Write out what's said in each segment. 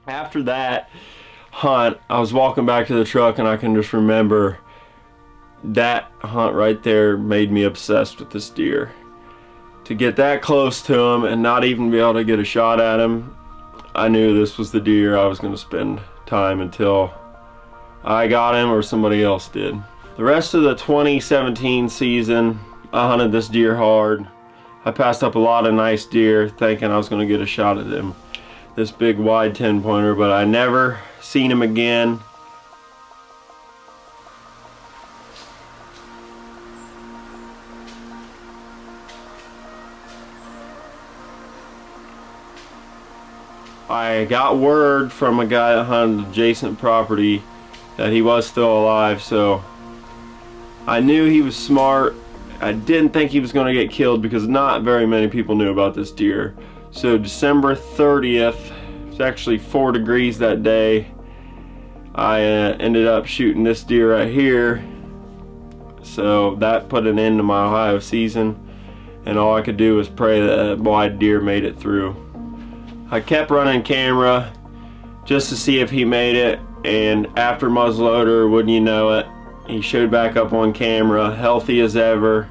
After that hunt, I was walking back to the truck and I can just remember that hunt right there made me obsessed with this deer. To get that close to him and not even be able to get a shot at him, I knew this was the deer I was going to spend time until I got him or somebody else did. The rest of the 2017 season, I hunted this deer hard. I passed up a lot of nice deer thinking I was going to get a shot at him. This big wide 10-pointer, but I never seen him again. I got word from a guy that hunted adjacent property that he was still alive, so I knew he was smart. I didn't think he was going to get killed because not very many people knew about this deer. So December 30th, it's actually 4 degrees that day, I ended up shooting this deer right here. So that put an end to my Ohio season, and all I could do was pray that wide deer made it through. I kept running camera just to see if he made it, and after muzzleloader, wouldn't you know it, he showed back up on camera, healthy as ever,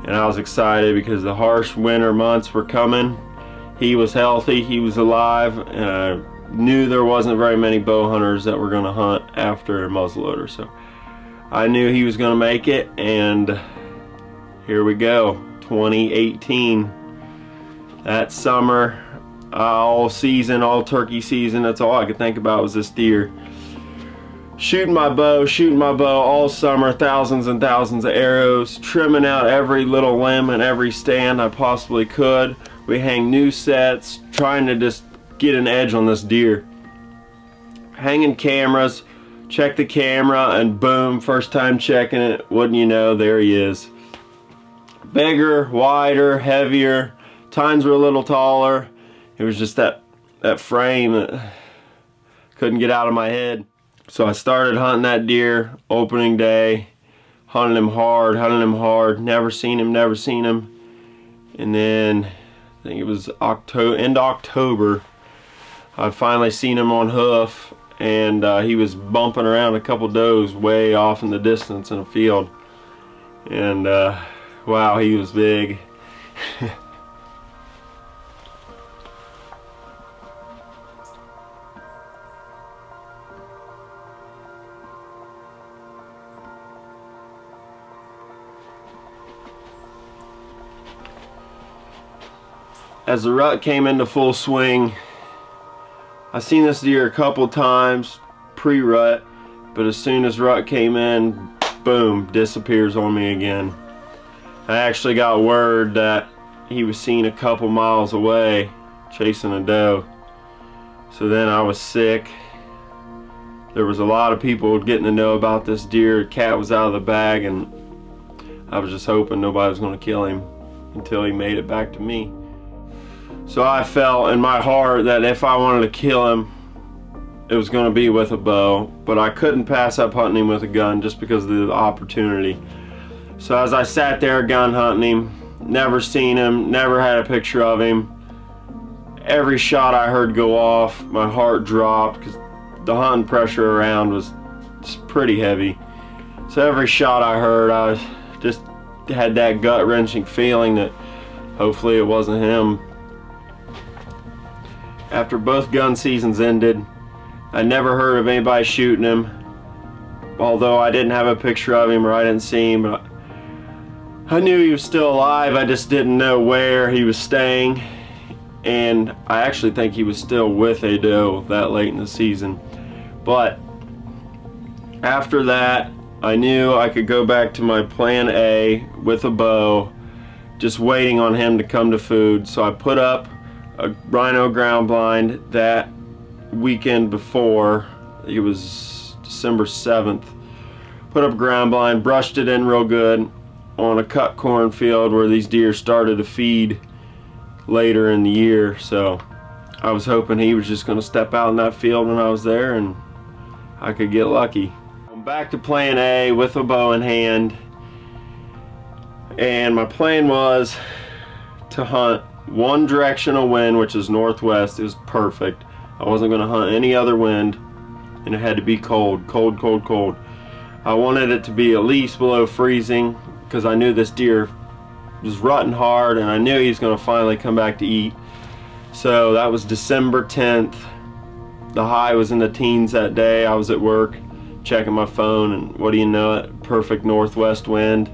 and I was excited because the harsh winter months were coming. He was healthy, he was alive, and I knew there wasn't very many bow hunters that were going to hunt after a muzzleloader, so I knew he was going to make it, and here we go, 2018. That summer, all season, all turkey season, that's all I could think about was this deer. Shooting my bow all summer, thousands and thousands of arrows, trimming out every little limb and every stand I possibly could. We hang new sets, trying to just get an edge on this deer. Hanging cameras, check the camera, and boom, first time checking it, wouldn't you know, there he is. Bigger, wider, heavier, tines were a little taller. It was just that frame that couldn't get out of my head. So I started hunting that deer opening day, hunting him hard, never seen him. And then I think it was end of October, I finally seen him on hoof, and he was bumping around a couple does way off in the distance in a field. And wow, he was big. As the rut came into full swing, I seen this deer a couple times pre-rut, but as soon as rut came in, boom, disappears on me again. I actually got word that he was seen a couple miles away chasing a doe. So then I was sick. There was a lot of people getting to know about this deer. The cat was out of the bag, and I was just hoping nobody was going to kill him until he made it back to me. So I felt in my heart that if I wanted to kill him, it was going to be with a bow, but I couldn't pass up hunting him with a gun just because of the opportunity. So as I sat there gun hunting him, never seen him, never had a picture of him, every shot I heard go off, my heart dropped because the hunting pressure around was just pretty heavy. So every shot I heard, I just had that gut-wrenching feeling that hopefully it wasn't him. After both gun seasons ended, I never heard of anybody shooting him, although I didn't have a picture of him or I didn't see him, but I knew he was still alive. I just didn't know where he was staying, and I actually think he was still with a doe that late in the season. But after that, I knew I could go back to my plan A with a bow, just waiting on him to come to food. So I put up a rhino ground blind that weekend before. It was December 7th. Put up a ground blind, brushed it in real good on a cut cornfield where these deer started to feed later in the year. So I was hoping he was just going to step out in that field when I was there and I could get lucky. I'm back to plan A with a bow in hand, and my plan was to hunt one directional wind, which is northwest. It was perfect. I wasn't going to hunt any other wind, and it had to be cold, cold, cold, cold. I wanted it to be at least below freezing because I knew this deer was rutting hard, and I knew he was going to finally come back to eat. So that was December 10th. The high was in the teens that day. I was at work checking my phone, and what do you know it, perfect northwest wind.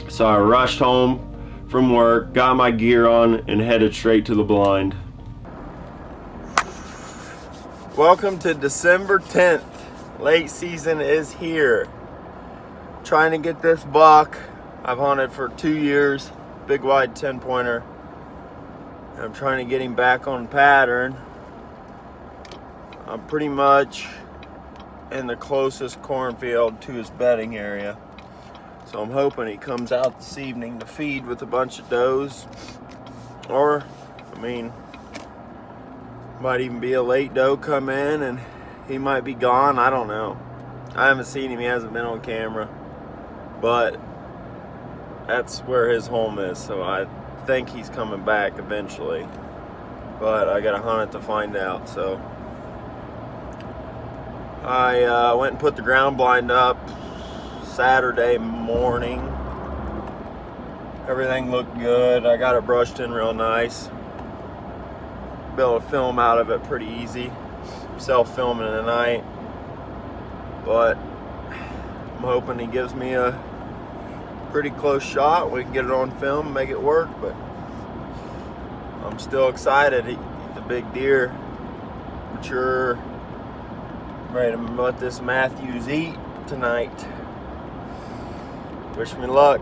So I rushed home from work, got my gear on, and headed straight to the blind. Welcome to December 10th. Late season is here. Trying to get this buck. I've hunted for 2 years, big wide 10-pointer. I'm trying to get him back on pattern. I'm pretty much in the closest cornfield to his bedding area. So I'm hoping he comes out this evening to feed with a bunch of does. Or, I mean, might even be a late doe come in and he might be gone. I don't know. I haven't seen him. He hasn't been on camera. But that's where his home is. So I think he's coming back eventually. But I gotta hunt it to find out. So I went and put the ground blind up Saturday morning. Everything looked good. I got it brushed in real nice. Be able to film out of it pretty easy. Self-filming tonight. But I'm hoping he gives me a pretty close shot. We can get it on film and make it work. But I'm still excited. He's a big deer. Mature. Ready to let this Matthews eat tonight. Wish me luck.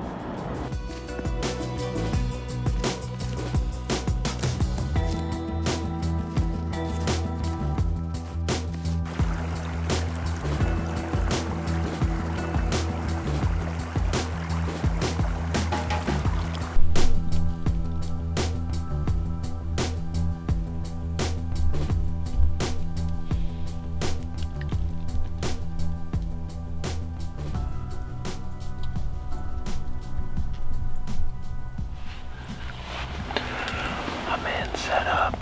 Set up.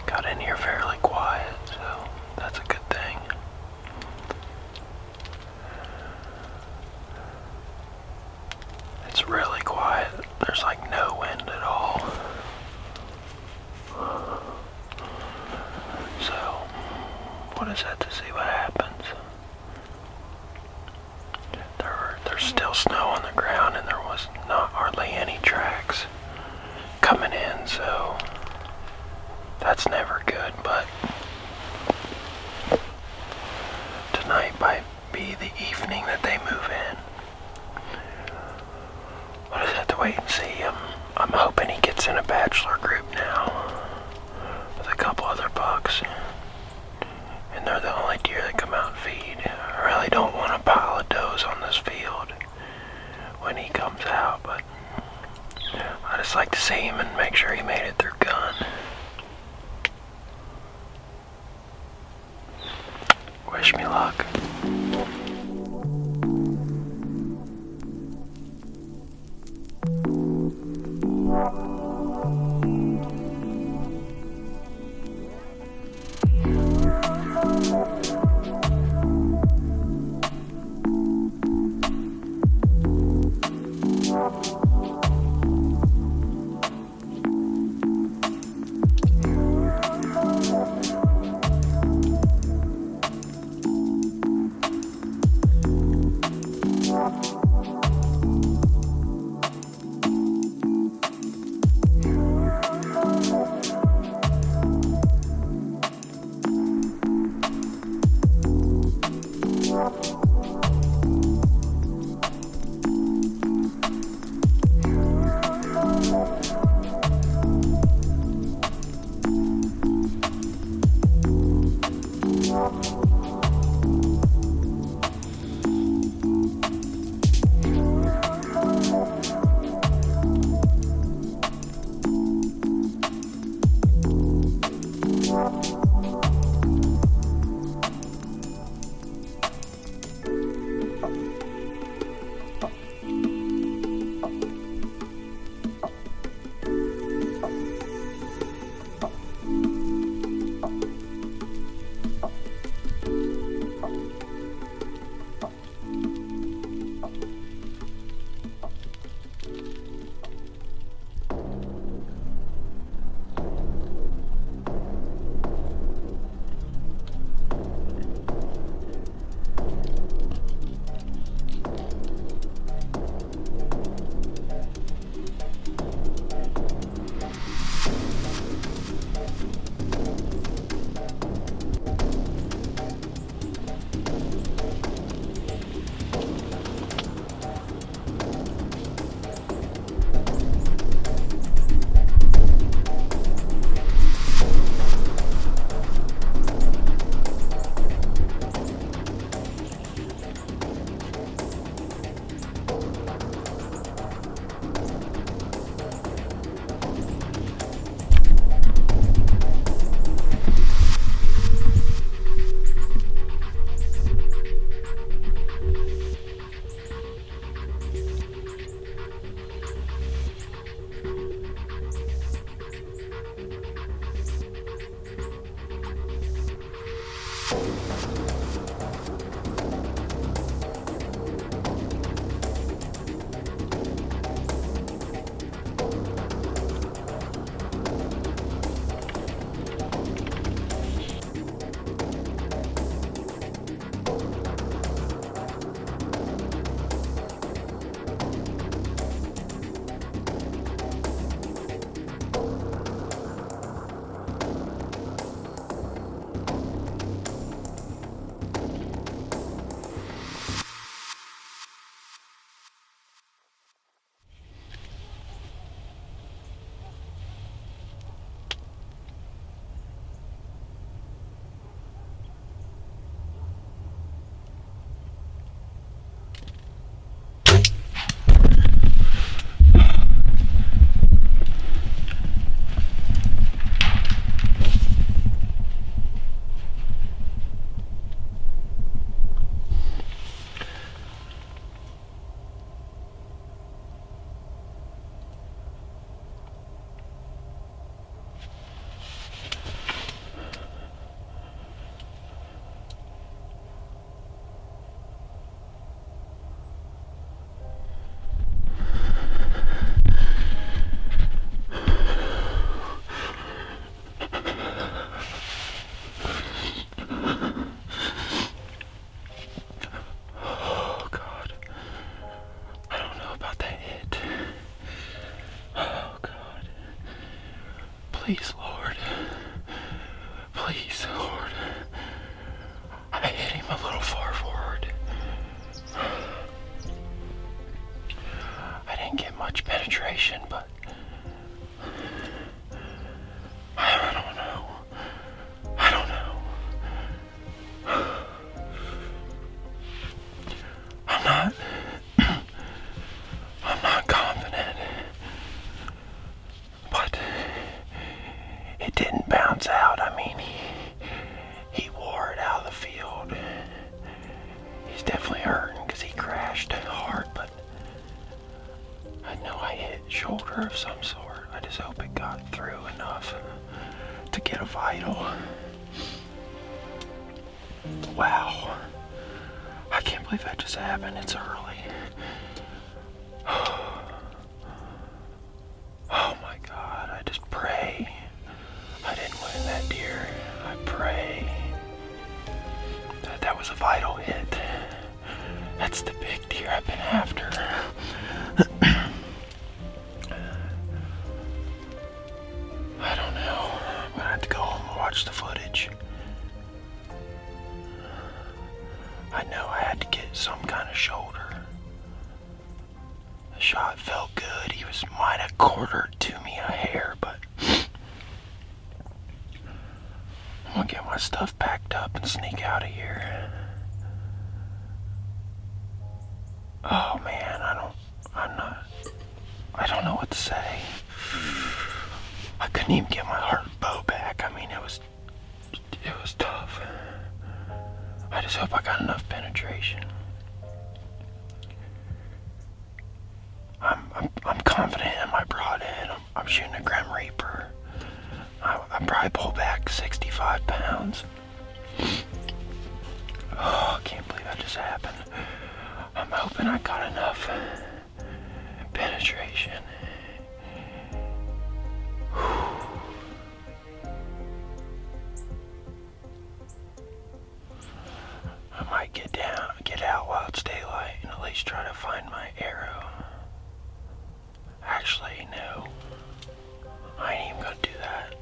Got in here fairly quiet, so that's a good thing. It's really quiet. There's like no wind at all. So, what is that to see what happens? There's still snow on the ground, and there was not hardly any tracks coming in, so that's never good. But tonight might be the evening that they move in. We'll just have to wait and see. I'm hoping he gets in a bachelor group now with a couple other bucks, and they're the only deer that come out and feed. I really don't want a pile of does on this field when he comes out, but I just like to see him and make sure he made it through gun. Wish me luck. Please, Lord. Please, Lord. I hit him a little far forward. I didn't get much penetration, but I don't know. I don't know. I'm not confident, but it didn't bounce out. I mean, he wore it out of the field. He's definitely hurting because he crashed hard, but I know I hit shoulder of some sort. I just hope it got through enough to get a vital. Wow. I can't believe that just happened. It's early. Oh my God, I just pray I didn't win that deer. I pray that was a vital hit. That's the big deer I've been after. I don't know. I'm gonna have to go home and watch the footage. I know I had to get some kind of shoulder. The shot felt good. He might have quartered to me a hair, but I'm gonna get my stuff packed up and sneak out of here. Oh man, I don't know what to say. I couldn't even get my heart bow back. I mean, it was tough. I just hope I got enough penetration. I'm confident in my broadhead. I'm shooting a Grim Reaper. I probably pull back 65 pounds. Oh, I can't believe that just happened. I'm hoping I got enough penetration. I might get out while it's daylight and at least try to find my arrow. Actually, no. I ain't even gonna do that.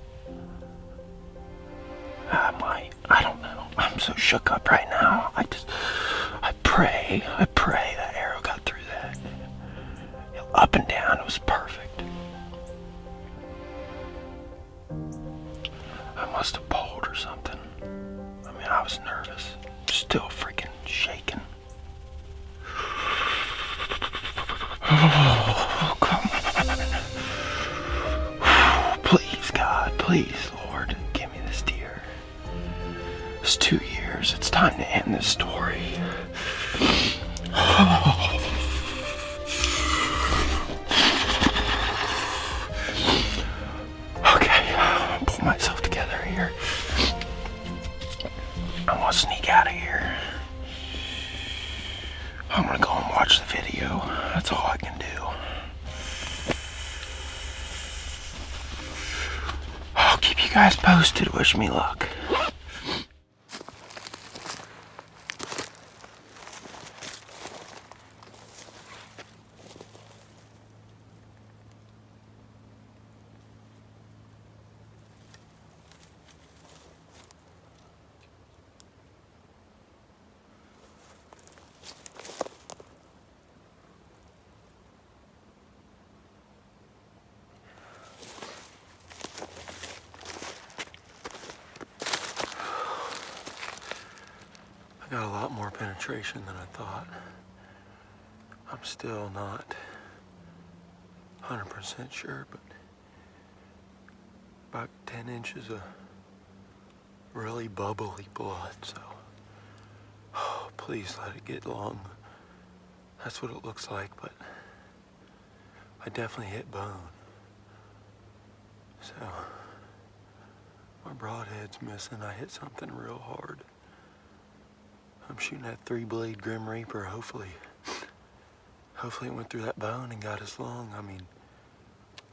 I don't know. I'm so shook up right now. I pray that arrow got through that. Up and down, it was perfect. I must have pulled or something. I mean, I was nervous. Still freaking shaking. Oh, come on. Please, God, please, Lord, give me this deer. It's 2 years. It's time to end this story. Okay, I'll pull myself together here. I'm gonna sneak out of here. I'm gonna go and watch the video. That's all I can do. I'll keep you guys posted. Wish me luck. I got a lot more penetration than I thought. I'm still not 100% sure, but about 10 inches of really bubbly blood, so please let it get long. That's what it looks like, but I definitely hit bone. So my broadhead's missing. I hit something real hard. I'm shooting that 3-blade Grim Reaper. Hopefully it went through that bone and got as long. I mean,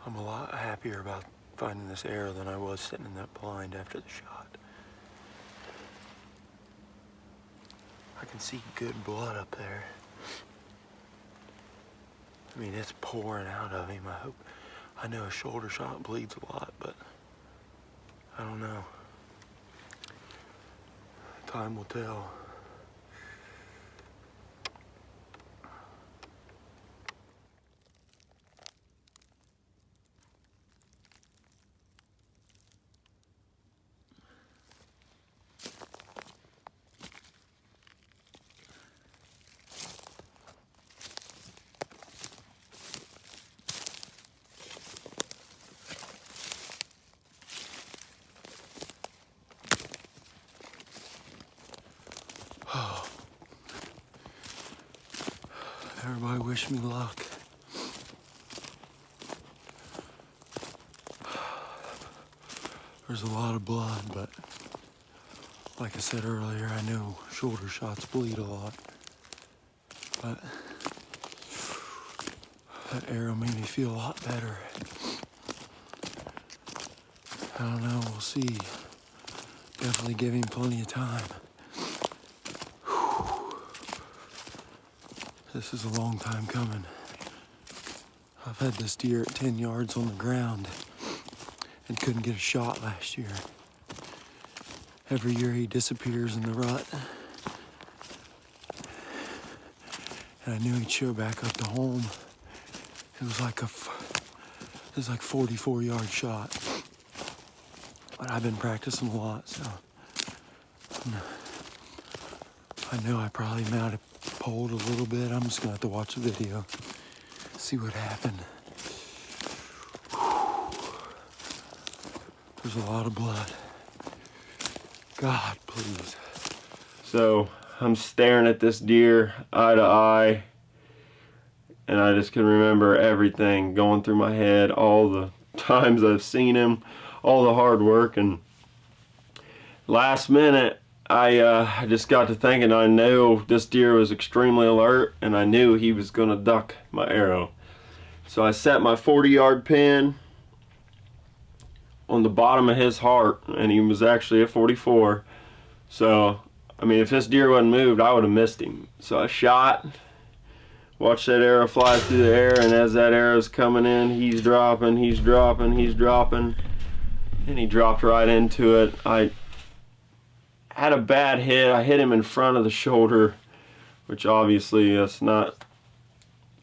I'm a lot happier about finding this arrow than I was sitting in that blind after the shot. I can see good blood up there. I mean, it's pouring out of him. I know a shoulder shot bleeds a lot, but I don't know. Time will tell. Everybody wish me luck. There's a lot of blood, but like I said earlier, I know shoulder shots bleed a lot. But that arrow made me feel a lot better. I don't know, we'll see. Definitely give him plenty of time. This is a long time coming. I've had this deer at 10 yards on the ground and couldn't get a shot last year. Every year he disappears in the rut. And I knew he'd show back up to home. It was like 44-yard shot. But I've been practicing a lot, so I know I probably might have pulled a little bit. I'm just gonna have to watch the video, see what happened. There's a lot of blood. God, please. So I'm staring at this deer eye to eye, and I just can remember everything going through my head, all the times I've seen him, all the hard work. And last minute I just got to thinking, I know this deer was extremely alert and I knew he was gonna duck my arrow. So I set my 40-yard pin on the bottom of his heart, and he was actually at 44. So I mean, if this deer wasn't moved, I would have missed him. So I shot, watched that arrow fly through the air, and as that arrow's coming in, he's dropping, he's dropping, he's dropping, and he dropped right into it. I had a bad hit. I hit him in front of the shoulder, which obviously that's not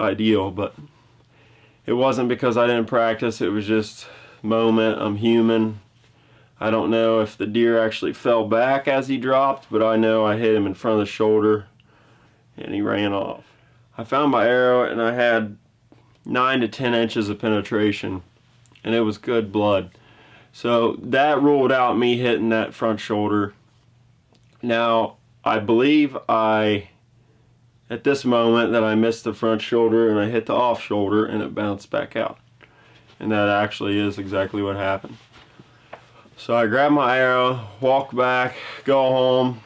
ideal, but it wasn't because I didn't practice. It was just moment. I'm human. I don't know if the deer actually fell back as he dropped, but I know I hit him in front of the shoulder and he ran off. I found my arrow and I had 9 to 10 inches of penetration, and it was good blood. So that ruled out me hitting that front shoulder. Now, I believe at this moment that I missed the front shoulder and I hit the off shoulder and it bounced back out. And that actually is exactly what happened. So I grabbed my arrow, walked back, go home,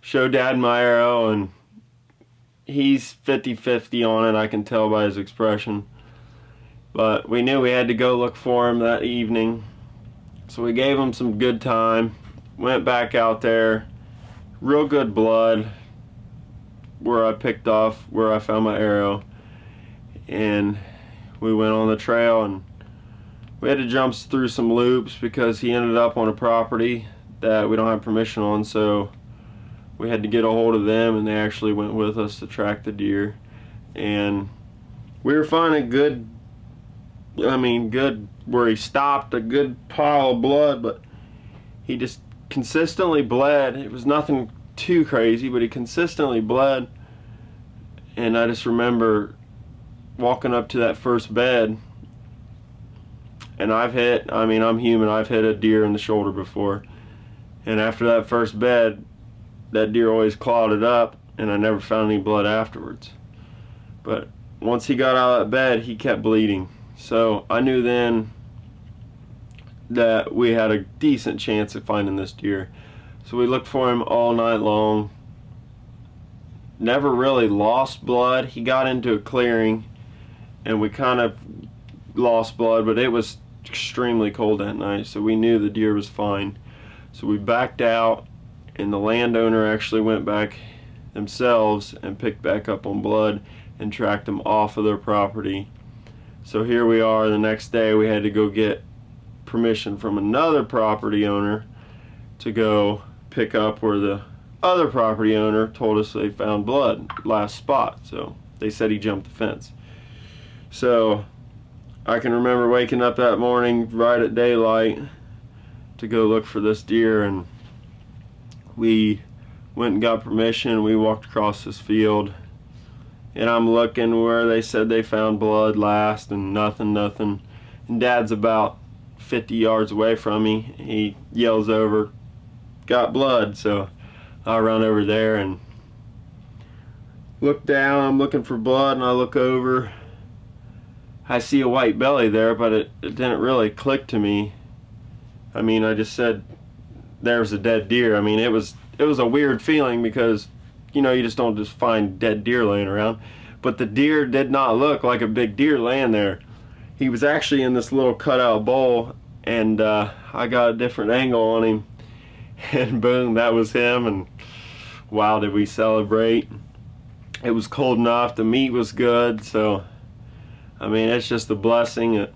show Dad my arrow, and he's 50-50 on it, I can tell by his expression. But we knew we had to go look for him that evening. So we gave him some good time, went back out there, real good blood where I picked off, where I found my arrow. And we went on the trail, and we had to jump through some loops because he ended up on a property that we don't have permission on, so we had to get a hold of them, and they actually went with us to track the deer. And we were finding good where he stopped, a good pile of blood, but he just consistently bled. It was nothing too crazy, but he consistently bled. And I just remember walking up to that first bed, and I'm human, I've hit a deer in the shoulder before. And after that first bed, that deer always clotted up, and I never found any blood afterwards. But once he got out of that bed, he kept bleeding. So I knew then that we had a decent chance of finding this deer. So we looked for him all night long. Never really lost blood. He got into a clearing, and we kind of lost blood, but it was extremely cold that night, so we knew the deer was fine. So we backed out, and the landowner actually went back themselves and picked back up on blood and tracked them off of their property. So here we are, the next day we had to go get permission from another property owner to go pick up where the other property owner told us they found blood last spot. So they said he jumped the fence. So I can remember waking up that morning right at daylight to go look for this deer, and we went and got permission. We walked across this field, and I'm looking where they said they found blood last, and nothing. And Dad's about 50 yards away from me. He yells over, "Got blood!" So I run over there and look down. I'm looking for blood, and I look over. I see a white belly there, but it didn't really click to me. I mean, I just said, "There's a dead deer." I mean, it was a weird feeling because, you know, you just don't just find dead deer laying around. But the deer did not look like a big deer laying there. He was actually in this little cutout bowl, and I got a different angle on him, and boom, that was him. And wow, did we celebrate. It was cold enough, the meat was good, so I mean, it's just a blessing that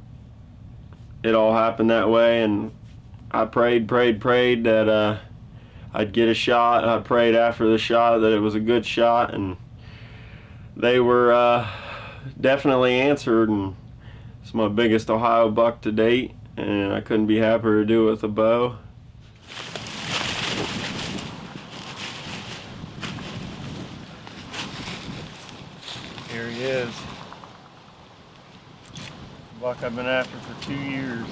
it all happened that way. And I prayed that I'd get a shot. I prayed after the shot that it was a good shot, and they were definitely answered. And it's my biggest Ohio buck to date, and I couldn't be happier to do it with a bow. Here he is. Buck I've been after for 2 years.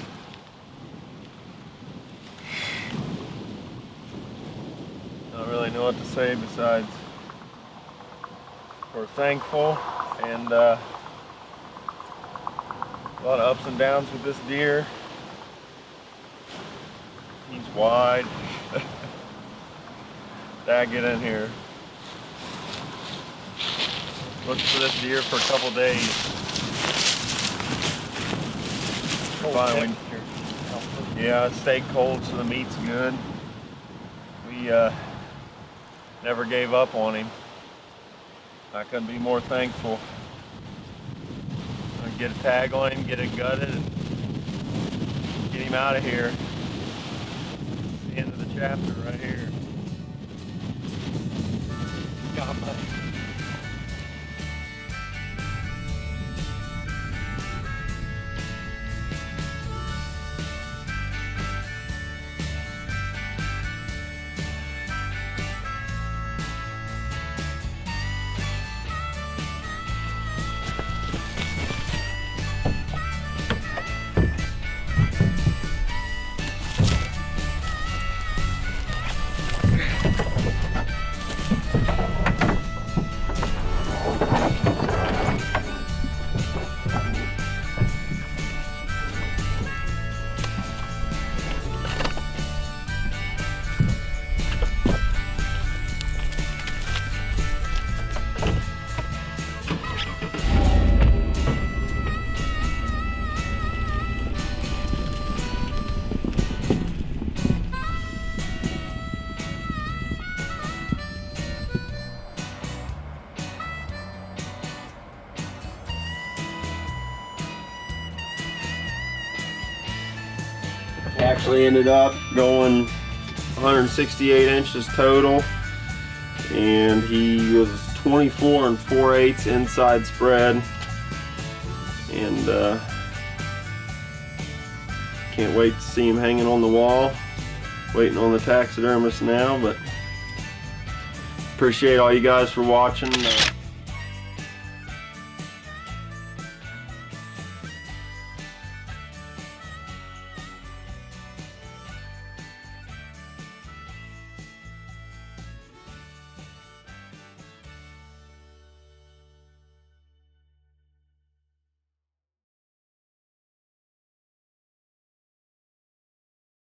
Don't really know what to say besides we're thankful, and a lot of ups and downs with this deer. He's wide. Dad, get in here. Looked for this deer for a couple days. Finally, yeah, it stayed cold, so the meat's good. We never gave up on him. I couldn't be more thankful. I'm gonna get a tag on him, get it gutted, and get him out of here. It's the end of the chapter right here. God bless you. Actually ended up going 168 inches total, and he was 24 4/8 inside spread, and can't wait to see him hanging on the wall. Waiting on the taxidermist now, but appreciate all you guys for watching.